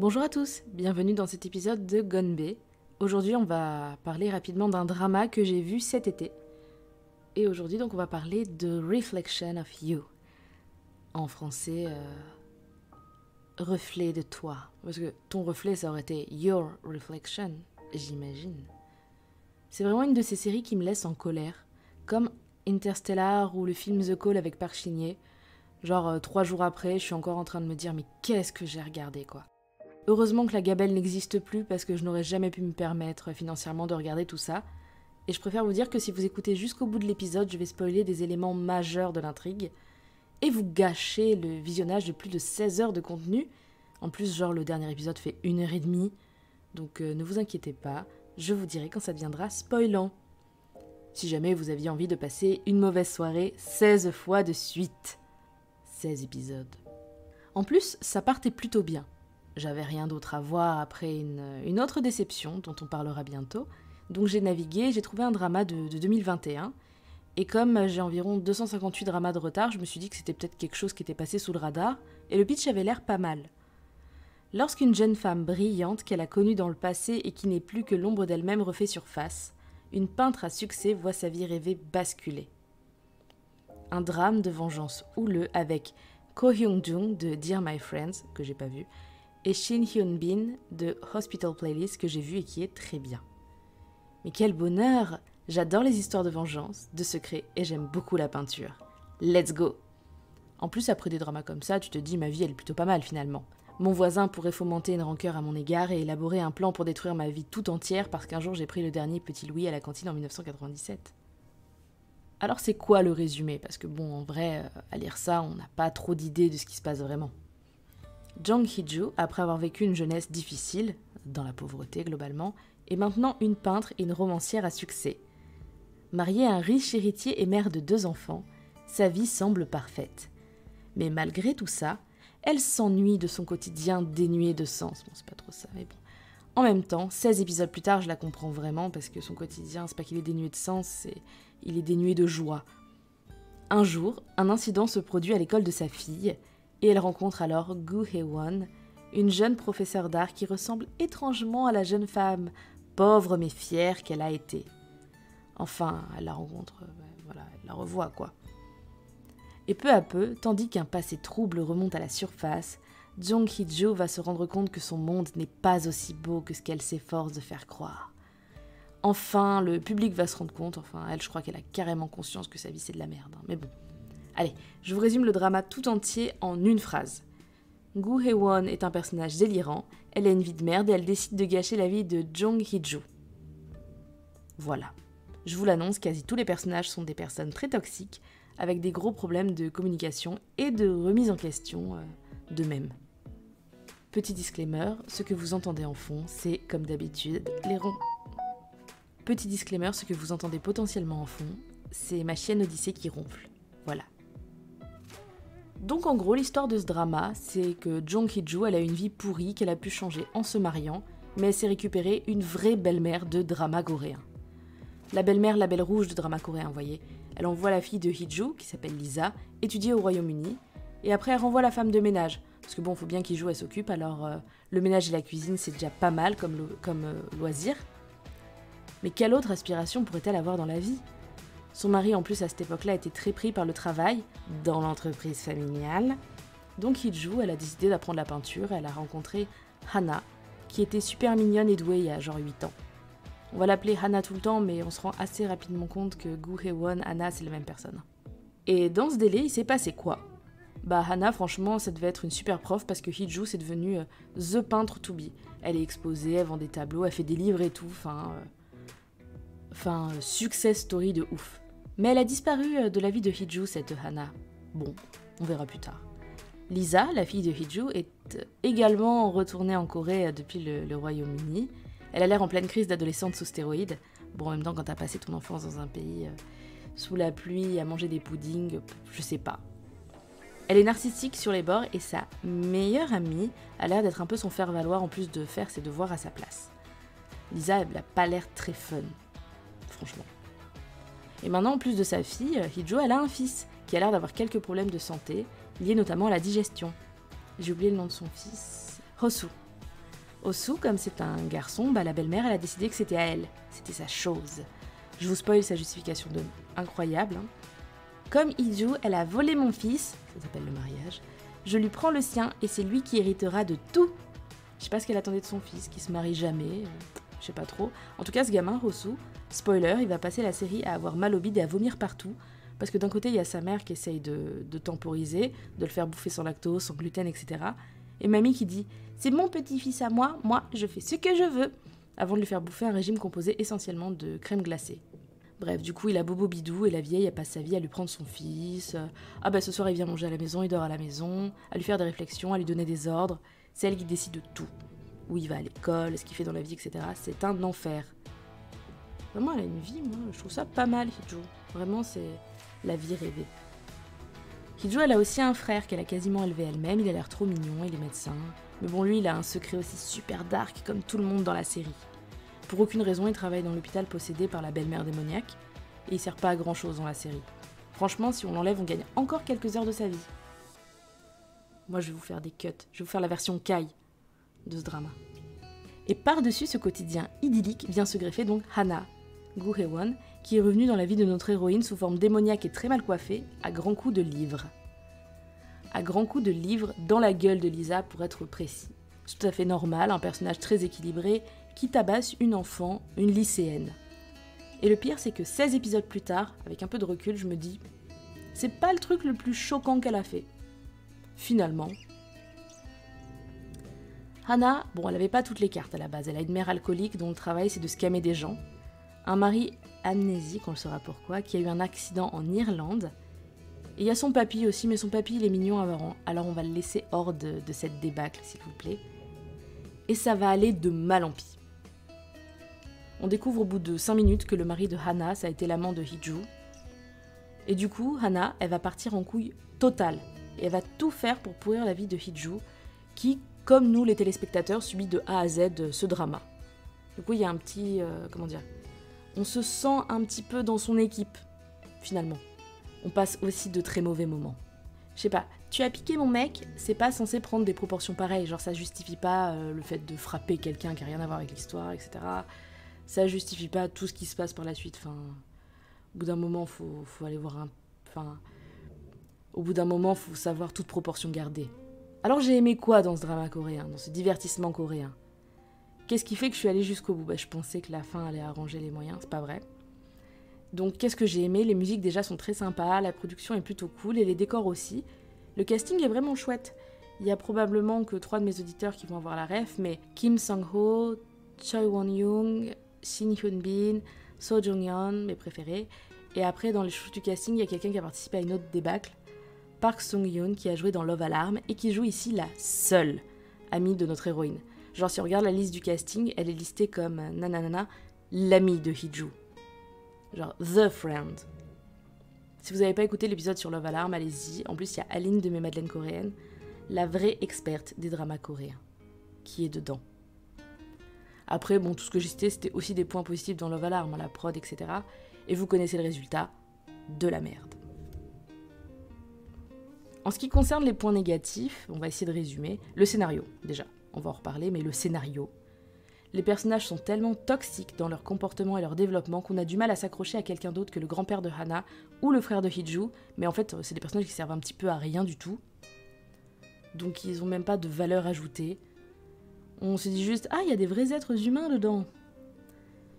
Bonjour à tous, bienvenue dans cet épisode de Gonbe. Aujourd'hui on va parler rapidement d'un drama que j'ai vu cet été. Et aujourd'hui donc on va parler de Reflection of You. En français, reflet de toi. Parce que ton reflet ça aurait été Your Reflection, j'imagine. C'est vraiment une de ces séries qui me laisse en colère. Comme Interstellar ou le film The Call avec Park Shin-hye. Genre 3 jours après, je suis encore en train de me dire mais qu'est-ce que j'ai regardé quoi. Heureusement que la gabelle n'existe plus parce que je n'aurais jamais pu me permettre financièrement de regarder tout ça. Et je préfère vous dire que si vous écoutez jusqu'au bout de l'épisode, je vais spoiler des éléments majeurs de l'intrigue et vous gâcher le visionnage de plus de 16 heures de contenu. En plus, genre le dernier épisode fait 1h30, donc ne vous inquiétez pas, je vous dirai quand ça deviendra spoilant. Si jamais vous aviez envie de passer une mauvaise soirée 16 fois de suite. 16 épisodes. En plus, ça partait plutôt bien. J'avais rien d'autre à voir après une autre déception dont on parlera bientôt. Donc j'ai navigué, j'ai trouvé un drama de 2021. Et comme j'ai environ 258 dramas de retard, je me suis dit que c'était peut-être quelque chose qui était passé sous le radar. Et le pitch avait l'air pas mal. Lorsqu'une jeune femme brillante qu'elle a connue dans le passé et qui n'est plus que l'ombre d'elle-même refait surface, une peintre à succès voit sa vie rêvée basculer. Un drame de vengeance houleux avec Ko Hyung-jung de Dear My Friends, que j'ai pas vu, et Shin Hyun-bin de Hospital Playlist que j'ai vu et qui est très bien. Mais quel bonheur! J'adore les histoires de vengeance, de secrets et j'aime beaucoup la peinture. Let's go! En plus, après des dramas comme ça, tu te dis ma vie elle est plutôt pas mal finalement. Mon voisin pourrait fomenter une rancœur à mon égard et élaborer un plan pour détruire ma vie tout entière parce qu'un jour j'ai pris le dernier petit Louis à la cantine en 1997. Alors c'est quoi le résumé? Parce que bon, en vrai, à lire ça, on n'a pas trop d'idées de ce qui se passe vraiment. Jung Hee-joo, après avoir vécu une jeunesse difficile, dans la pauvreté globalement, est maintenant une peintre et une romancière à succès. Mariée à un riche héritier et mère de 2 enfants, sa vie semble parfaite. Mais malgré tout ça, elle s'ennuie de son quotidien dénué de sens. Bon, c'est pas trop ça, mais bon. En même temps, 16 épisodes plus tard, je la comprends vraiment, parce que son quotidien, c'est pas qu'il est dénué de sens, il est dénué de joie. Un jour, un incident se produit à l'école de sa fille, et elle rencontre alors Gu Hye-won, une jeune professeure d'art qui ressemble étrangement à la jeune femme, pauvre mais fière qu'elle a été. Enfin, elle la rencontre, elle la revoit quoi. Et peu à peu, tandis qu'un passé trouble remonte à la surface, Jung Hee-joo va se rendre compte que son monde n'est pas aussi beau que ce qu'elle s'efforce de faire croire. Enfin, le public va se rendre compte, elle, je crois qu'elle a carrément conscience que sa vie c'est de la merde, mais bon. Allez, je vous résume le drama tout entier en une phrase. Gu Hye-won est un personnage délirant, elle a une vie de merde et elle décide de gâcher la vie de Jung Hee-joo. Voilà. Je vous l'annonce, quasi tous les personnages sont des personnes très toxiques, avec des gros problèmes de communication et de remise en question d'eux-mêmes. Petit disclaimer, ce que vous entendez en fond, c'est, comme d'habitude, Petit disclaimer, ce que vous entendez potentiellement en fond, c'est ma chienne Odyssée qui ronfle. Voilà. Donc en gros, l'histoire de ce drama, c'est que Jung Hee-joo, elle a une vie pourrie qu'elle a pu changer en se mariant, mais elle s'est récupérée une vraie belle-mère de drama coréen. La belle-mère, la belle rouge de drama coréen, vous voyez. Elle envoie la fille de Hee-joo, qui s'appelle Lisa, étudier au Royaume-Uni, et après elle renvoie la femme de ménage, parce que bon, faut bien qu'Hee-joo elle s'occupe, alors le ménage et la cuisine c'est déjà pas mal comme loisir. Mais quelle autre aspiration pourrait-elle avoir dans la vie ? Son mari, en plus, à cette époque-là, était très pris par le travail dans l'entreprise familiale. Donc Hee-joo, elle a décidé d'apprendre la peinture et elle a rencontré Hana, qui était super mignonne et douée il y a genre 8 ans. On va l'appeler Hana tout le temps, mais on se rend assez rapidement compte que Gu Hye-won, Hana, c'est la même personne. Et dans ce délai, il s'est passé quoi ? Hana, franchement, ça devait être une super prof parce que Hee-joo, c'est devenu the peintre to be. Elle est exposée, elle vend des tableaux, elle fait des livres et tout, success story de ouf. Mais elle a disparu de la vie de Hee-joo, cette Hana. Bon, on verra plus tard. Lisa, la fille de Hee-joo, est également retournée en Corée depuis le Royaume-Uni. Elle a l'air en pleine crise d'adolescente sous stéroïdes. Bon, en même temps, quand t'as passé ton enfance dans un pays sous la pluie, à manger des puddings, je sais pas. Elle est narcissique sur les bords et sa meilleure amie a l'air d'être un peu son faire-valoir en plus de faire ses devoirs à sa place. Lisa, elle a pas l'air très fun, franchement. Et maintenant, en plus de sa fille, Hee-joo, elle a un fils qui a l'air d'avoir quelques problèmes de santé, liés notamment à la digestion. J'ai oublié le nom de son fils. Hosu. Osu, comme c'est un garçon, la belle-mère, elle a décidé que c'était à elle. C'était sa chose. Je vous spoil sa justification de incroyable. Hein. Comme Hiju, elle a volé mon fils, ça s'appelle le mariage, je lui prends le sien et c'est lui qui héritera de tout. Je sais pas ce qu'elle attendait de son fils, qui se marie jamais, je sais pas trop. En tout cas, ce gamin, Osu, spoiler, il va passer la série à avoir mal au bide et à vomir partout. Parce que d'un côté, il y a sa mère qui essaye de temporiser, de le faire bouffer sans lactose, sans gluten, etc. Et mamie qui dit « C'est mon petit-fils à moi, je fais ce que je veux !» avant de lui faire bouffer un régime composé essentiellement de crème glacée. Bref, du coup, il a bobo bidou et la vieille, elle passe sa vie à lui prendre son fils. Ce soir, il vient manger à la maison, il dort à la maison, à lui faire des réflexions, à lui donner des ordres. C'est elle qui décide de tout. Où il va à l'école, ce qu'il fait dans la vie, etc. C'est un enfer. Vraiment, elle a une vie, moi, je trouve ça pas mal, Hiju. Vraiment, c'est la vie rêvée. Hiju, elle a aussi un frère qu'elle a quasiment élevé elle-même, il a l'air trop mignon, il est médecin. Mais bon, lui, il a un secret aussi super dark, comme tout le monde dans la série. Pour aucune raison, il travaille dans l'hôpital possédé par la belle-mère démoniaque, et il sert pas à grand-chose dans la série. Franchement, si on l'enlève, on gagne encore quelques heures de sa vie. Moi, je vais vous faire des cuts, je vais vous faire la version Kai de ce drama. Et par-dessus ce quotidien idyllique vient se greffer donc Hana, Gu Hae-won, qui est revenue dans la vie de notre héroïne sous forme démoniaque et très mal coiffée, à grands coups de livres. À grands coups de livres dans la gueule de Lisa pour être précis. C'est tout à fait normal, un personnage très équilibré qui tabasse une enfant, une lycéenne. Et le pire, c'est que 16 épisodes plus tard, avec un peu de recul, je me dis « C'est pas le truc le plus choquant qu'elle a fait. » Finalement. Hana, bon, elle avait pas toutes les cartes à la base. Elle a une mère alcoolique dont le travail c'est de scammer des gens. Un mari amnésique, on le saura pourquoi, qui a eu un accident en Irlande. Et il y a son papy aussi, mais son papy il est mignon alors on va le laisser hors de cette débâcle, s'il vous plaît. Et ça va aller de mal en pis. On découvre au bout de 5 minutes que le mari de Hana, ça a été l'amant de Hiju. Et du coup, Hana, elle va partir en couille totale. Et elle va tout faire pour pourrir la vie de Hiju, qui, comme nous les téléspectateurs, subit de A à Z ce drama. Du coup, il y a un petit... on se sent un petit peu dans son équipe, finalement. On passe aussi de très mauvais moments. Je sais pas, tu as piqué mon mec, c'est pas censé prendre des proportions pareilles, genre ça justifie pas le fait de frapper quelqu'un qui a rien à voir avec l'histoire, etc. Ça justifie pas tout ce qui se passe par la suite, enfin... Au bout d'un moment, faut aller voir un... Enfin... Au bout d'un moment, faut savoir toute proportion garder. Alors j'ai aimé quoi dans ce drama coréen, dans ce divertissement coréen ? Qu'est-ce qui fait que je suis allée jusqu'au bout ? Je pensais que la fin allait arranger les moyens, c'est pas vrai. Donc qu'est-ce que j'ai aimé ? Les musiques déjà sont très sympas, la production est plutôt cool et les décors aussi. Le casting est vraiment chouette. Il y a probablement que 3 de mes auditeurs qui vont avoir la ref, mais Kim Sang-ho, Choi Won-young, Shin Hyun-bin, So Jong-yeon, mes préférés. Et après, dans les chouchous du casting, il y a quelqu'un qui a participé à une autre débâcle, Park Sung-yoon, qui a joué dans Love Alarm et qui joue ici la seule amie de notre héroïne. Genre, si on regarde la liste du casting, elle est listée comme nanana, l'amie de Hiju. Genre, the friend. Si vous n'avez pas écouté l'épisode sur Love Alarm, allez-y. En plus, il y a Aline de mes Madeleines coréennes, la vraie experte des dramas coréens, qui est dedans. Après, bon, tout ce que j'ai cité, c'était aussi des points positifs dans Love Alarm, la prod, etc. Et vous connaissez le résultat, de la merde. En ce qui concerne les points négatifs, on va essayer de résumer. Le scénario, déjà, on va en reparler, mais le scénario. Les personnages sont tellement toxiques dans leur comportement et leur développement qu'on a du mal à s'accrocher à quelqu'un d'autre que le grand-père de Hana ou le frère de Hiju, mais en fait, c'est des personnages qui servent un petit peu à rien du tout. Donc ils ont même pas de valeur ajoutée. On se dit juste « Ah, il y a des vrais êtres humains dedans !»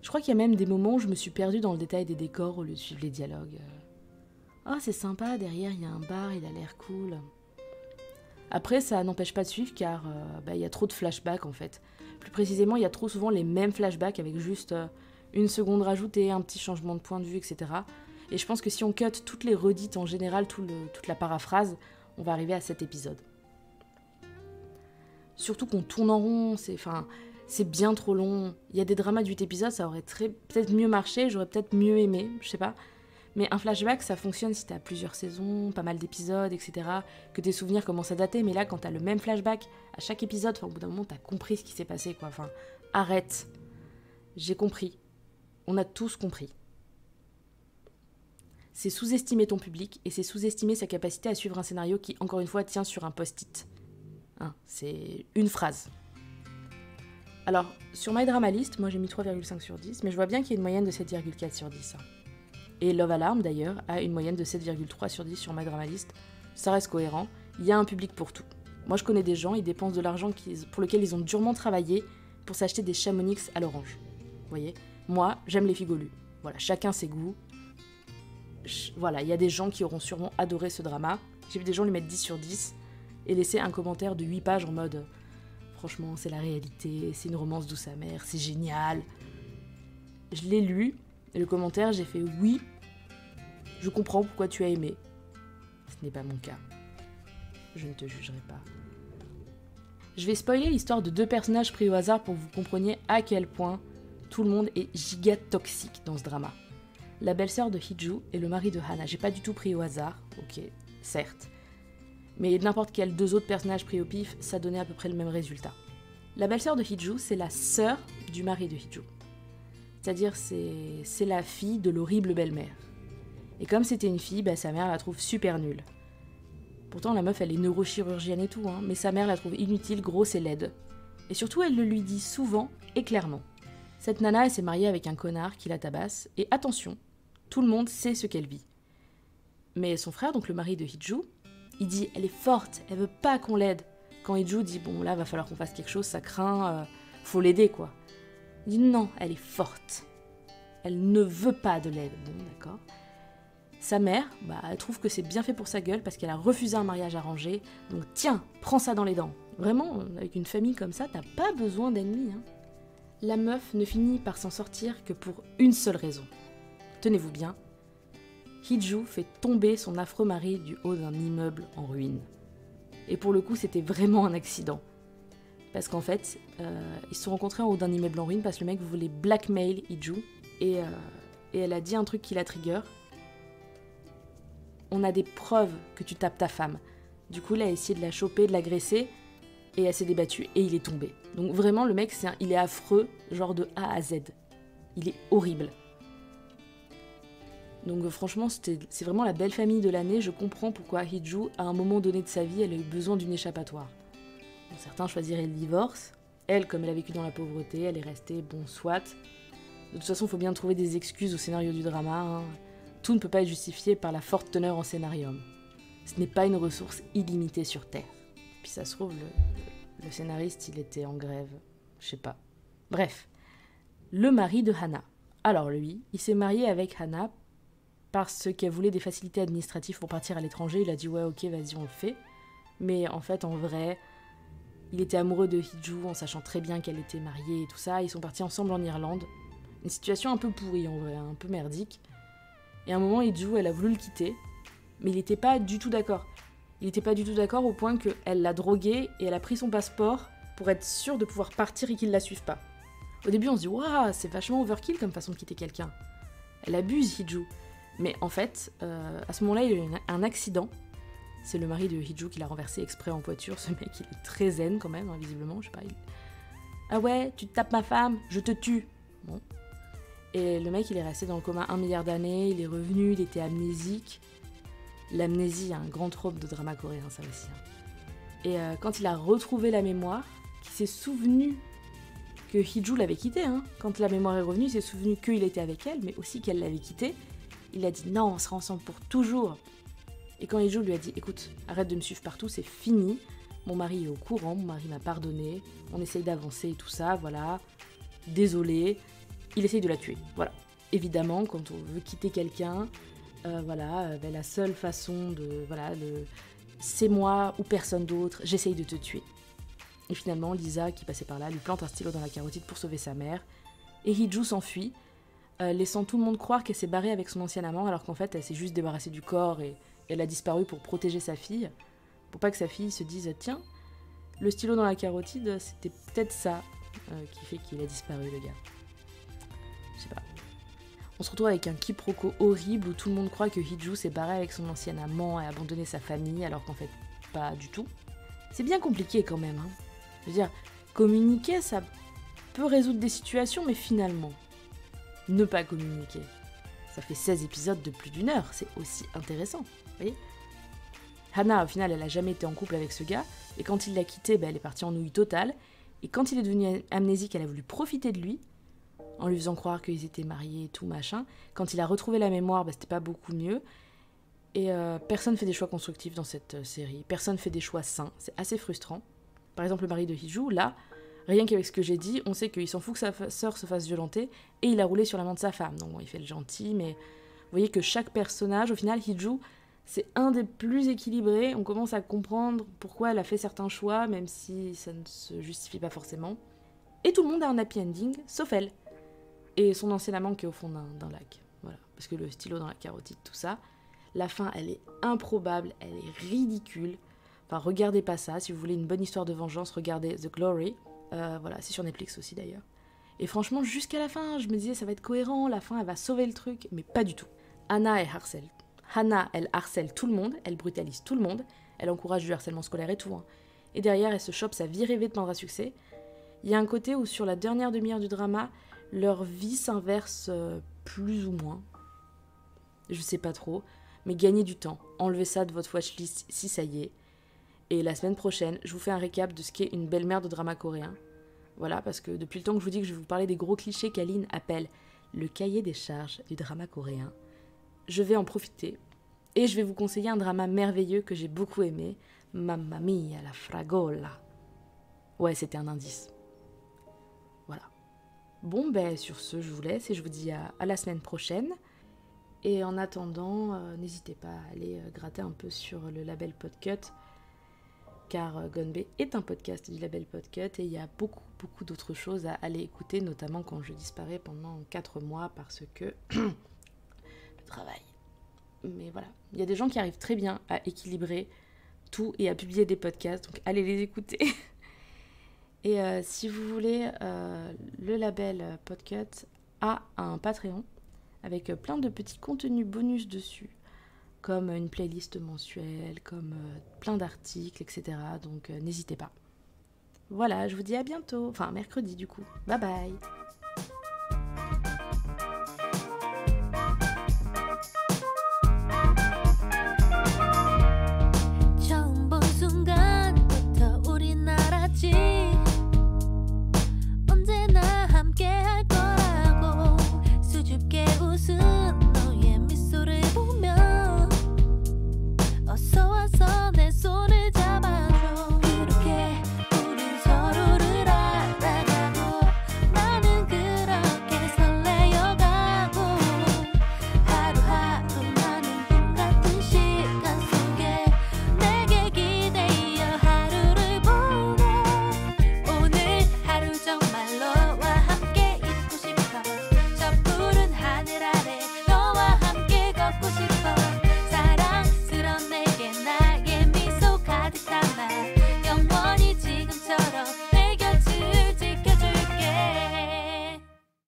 Je crois qu'il y a même des moments où je me suis perdue dans le détail des décors au lieu de suivre les dialogues. « Oh, c'est sympa, derrière il y a un bar, il a l'air cool. » Après, ça n'empêche pas de suivre car il y a trop de flashbacks en fait. Plus précisément, il y a trop souvent les mêmes flashbacks avec juste une seconde rajoutée, un petit changement de point de vue, etc. Et je pense que si on cut toutes les redites en général, toute la paraphrase, on va arriver à cet épisode. Surtout qu'on tourne en rond, c'est bien trop long. Il y a des dramas d'8 épisodes, ça aurait peut-être mieux marché, j'aurais peut-être mieux aimé, je sais pas. Mais un flashback, ça fonctionne si t'as plusieurs saisons, pas mal d'épisodes, etc. Que tes souvenirs commencent à dater, mais là, quand t'as le même flashback à chaque épisode, au bout d'un moment, t'as compris ce qui s'est passé, quoi. Enfin, arrête. J'ai compris. On a tous compris. C'est sous-estimer ton public, et c'est sous-estimer sa capacité à suivre un scénario qui, encore une fois, tient sur un post-it. C'est une phrase. Alors, sur My Drama List, moi j'ai mis 3,5 sur 10, mais je vois bien qu'il y a une moyenne de 7,4 sur 10. Et Love Alarm, d'ailleurs, a une moyenne de 7,3 sur 10 sur My Drama List. Ça reste cohérent, il y a un public pour tout. Moi je connais des gens, ils dépensent de l'argent pour lequel ils ont durement travaillé pour s'acheter des Chamonix à l'orange. Vous voyez ? Moi, j'aime les figolus. Voilà, chacun ses goûts. Voilà, il y a des gens qui auront sûrement adoré ce drama. J'ai vu des gens lui mettre 10 sur 10 et laisser un commentaire de 8 pages en mode « Franchement, c'est la réalité, c'est une romance douce amère, c'est génial ». Je l'ai lu, et le commentaire, j'ai fait « Oui, je comprends pourquoi tu as aimé ». Ce n'est pas mon cas. Je ne te jugerai pas. Je vais spoiler l'histoire de 2 personnages pris au hasard pour que vous compreniez à quel point tout le monde est giga toxique dans ce drama. La belle-sœur de Hee-joo et le mari de Hana. J'ai pas du tout pris au hasard, ok, certes. Mais n'importe quels 2 autres personnages pris au pif, ça donnait à peu près le même résultat. La belle-sœur de Hee-joo, c'est la sœur du mari de Hee-joo. C'est-à-dire, c'est la fille de l'horrible belle-mère. Et comme c'était une fille, sa mère la trouve super nulle. Pourtant, la meuf, elle est neurochirurgienne et tout, mais sa mère la trouve inutile, grosse et laide. Et surtout, elle le lui dit souvent et clairement. Cette nana, elle s'est mariée avec un connard qui la tabasse, et attention, tout le monde sait ce qu'elle vit. Mais son frère, donc le mari de Hee-joo, il dit « elle est forte, elle veut pas qu'on l'aide ». Quand Hee-joo dit « bon là, va falloir qu'on fasse quelque chose, ça craint, faut l'aider quoi ». Il dit « non, elle est forte, elle ne veut pas de l'aide ». Bon, d'accord. Sa mère, elle trouve que c'est bien fait pour sa gueule parce qu'elle a refusé un mariage arrangé, donc tiens, prends ça dans les dents. Vraiment, avec une famille comme ça, t'as pas besoin d'ennemis. La meuf ne finit par s'en sortir que pour une seule raison. Tenez-vous bien, Hee-joo fait tomber son affreux mari du haut d'un immeuble en ruine. Et pour le coup, c'était vraiment un accident. Parce qu'en fait, ils se sont rencontrés en haut d'un immeuble en ruine parce que le mec voulait blackmail Hee-joo. Et elle a dit un truc qui la trigger. On a des preuves que tu tapes ta femme. Du coup, il a essayé de la choper, de l'agresser, et elle s'est débattue, et il est tombé. Donc vraiment, le mec, il est affreux, genre de A à Z. Il est horrible. Donc franchement, c'est vraiment la belle famille de l'année. Je comprends pourquoi Hee-joo, à un moment donné de sa vie, elle a eu besoin d'une échappatoire. Bon, certains choisiraient le divorce. Elle, comme elle a vécu dans la pauvreté, elle est restée, bon, soit. De toute façon, il faut bien trouver des excuses au scénario du drama. Tout ne peut pas être justifié par la forte teneur en scénarium. Ce n'est pas une ressource illimitée sur Terre. Puis ça se trouve, le scénariste, il était en grève. Je sais pas. Bref. Le mari de Hana. Alors lui, il s'est marié avec Hana parce qu'elle voulait des facilités administratives pour partir à l'étranger. Il a dit « ouais, ok, vas-y, on le fait ». Mais en fait, en vrai, il était amoureux de Hee-joo en sachant très bien qu'elle était mariée et tout ça. Ils sont partis ensemble en Irlande. Une situation un peu pourrie en vrai, un peu merdique. Et à un moment, Hee-joo, elle a voulu le quitter, mais il n'était pas du tout d'accord. Il n'était pas du tout d'accord au point qu'elle l'a drogué et elle a pris son passeport pour être sûre de pouvoir partir et qu'il ne la suive pas. Au début, on se dit « waouh, c'est vachement overkill comme façon de quitter quelqu'un ». Elle abuse Hee-joo. Mais en fait, à ce moment-là, il y a eu un accident. C'est le mari de Hee-joo qui l'a renversé exprès en voiture. Ce mec, il est très zen quand même, visiblement, je sais pas. Ah ouais, tu te tapes ma femme, je te tue. Bon. Et le mec, il est resté dans le coma 1 milliard d'années, il est revenu, il était amnésique. L'amnésie, un grand trope de drama coréen, ça aussi. Et quand il a retrouvé la mémoire, qu'il s'est souvenu que Hee-joo l'avait quitté. Quand la mémoire est revenue, il s'est souvenu qu'il était avec elle, mais aussi qu'elle l'avait quitté. Il a dit non, on sera ensemble pour toujours. Et quand Hee-joo lui a dit écoute, arrête de me suivre partout, c'est fini. Mon mari est au courant, mon mari m'a pardonné, on essaye d'avancer et tout ça, voilà. Désolé. Il essaye de la tuer, voilà. Évidemment, quand on veut quitter quelqu'un, la seule façon de, c'est moi ou personne d'autre, j'essaye de te tuer. Et finalement, Lisa, qui passait par là, lui plante un stylo dans la carotide pour sauver sa mère. Et Hee-joo s'enfuit, laissant tout le monde croire qu'elle s'est barrée avec son ancien amant, alors qu'en fait, elle s'est juste débarrassée du corps et elle a disparu pour protéger sa fille, pour pas que sa fille se dise « Tiens, le stylo dans la carotide, c'était peut-être ça qui fait qu'il a disparu, le gars. » Je sais pas. On se retrouve avec un quiproquo horrible où tout le monde croit que Hee-joo s'est barré avec son ancien amant et a abandonné sa famille, alors qu'en fait, pas du tout. C'est bien compliqué quand même. Je veux dire, communiquer, ça peut résoudre des situations, mais finalement, ne pas communiquer. Ça fait 16 épisodes de plus d'1 heure, c'est aussi intéressant, vous voyez. Hana, au final, elle a jamais été en couple avec ce gars, et quand il l'a quitté, elle est partie en nouille totale, Et quand il est devenu amnésique, elle a voulu profiter de lui, en lui faisant croire qu'ils étaient mariés et tout machin. Quand il a retrouvé la mémoire, c'était pas beaucoup mieux. Et personne fait des choix constructifs dans cette série. Personne fait des choix sains. C'est assez frustrant. Par exemple, le mari de Hee-joo, là, rien qu'avec ce que j'ai dit, on sait qu'il s'en fout que sa sœur se fasse violenter, et il a roulé sur la main de sa femme. Donc bon, il fait le gentil, mais vous voyez que chaque personnage, au final, Hee-joo, c'est un des plus équilibrés. On commence à comprendre pourquoi elle a fait certains choix, même si ça ne se justifie pas forcément. Et tout le monde a un happy ending, sauf elle. Et son ancien amant qui est au fond d'un lac. Voilà. Parce que le stylo dans la carotide, tout ça. La fin, elle est improbable, elle est ridicule. Enfin, regardez pas ça. Si vous voulez une bonne histoire de vengeance, regardez The Glory. Voilà, c'est sur Netflix aussi d'ailleurs. Et franchement, jusqu'à la fin, je me disais ça va être cohérent, la fin, elle va sauver le truc. Mais pas du tout. Hannah, elle harcèle tout le monde, elle brutalise tout le monde, elle encourage du harcèlement scolaire et tout. Hein. Et derrière, elle se chope sa vie rêvée de peintre à succès. Il y a un côté où sur la dernière demi-heure du drama, leur vie s'inverse plus ou moins. Je sais pas trop. Mais gagnez du temps, enlevez ça de votre watchlist si ça y est. Et la semaine prochaine, je vous fais un récap de ce qu'est une belle-mère de drama coréen. Voilà, parce que depuis le temps que je vous dis que je vais vous parler des gros clichés qu'Aline appelle le cahier des charges du drama coréen, je vais en profiter. Et je vais vous conseiller un drama merveilleux que j'ai beaucoup aimé, Mamma Mia la Fragola. Ouais, c'était un indice. Voilà. Bon, sur ce, je vous laisse et je vous dis à la semaine prochaine. Et en attendant, n'hésitez pas à aller gratter un peu sur le label Podcut, car Gonbe est un podcast du label Podcut et il y a beaucoup d'autres choses à aller écouter, notamment quand je disparais pendant 4 mois parce que le travail. Mais voilà, il y a des gens qui arrivent très bien à équilibrer tout et à publier des podcasts, donc allez les écouter. Et si vous voulez, le label Podcut a un Patreon avec plein de petits contenus bonus dessus, comme une playlist mensuelle, comme plein d'articles, etc. Donc n'hésitez pas. Voilà, je vous dis à bientôt, enfin mercredi du coup. Bye bye.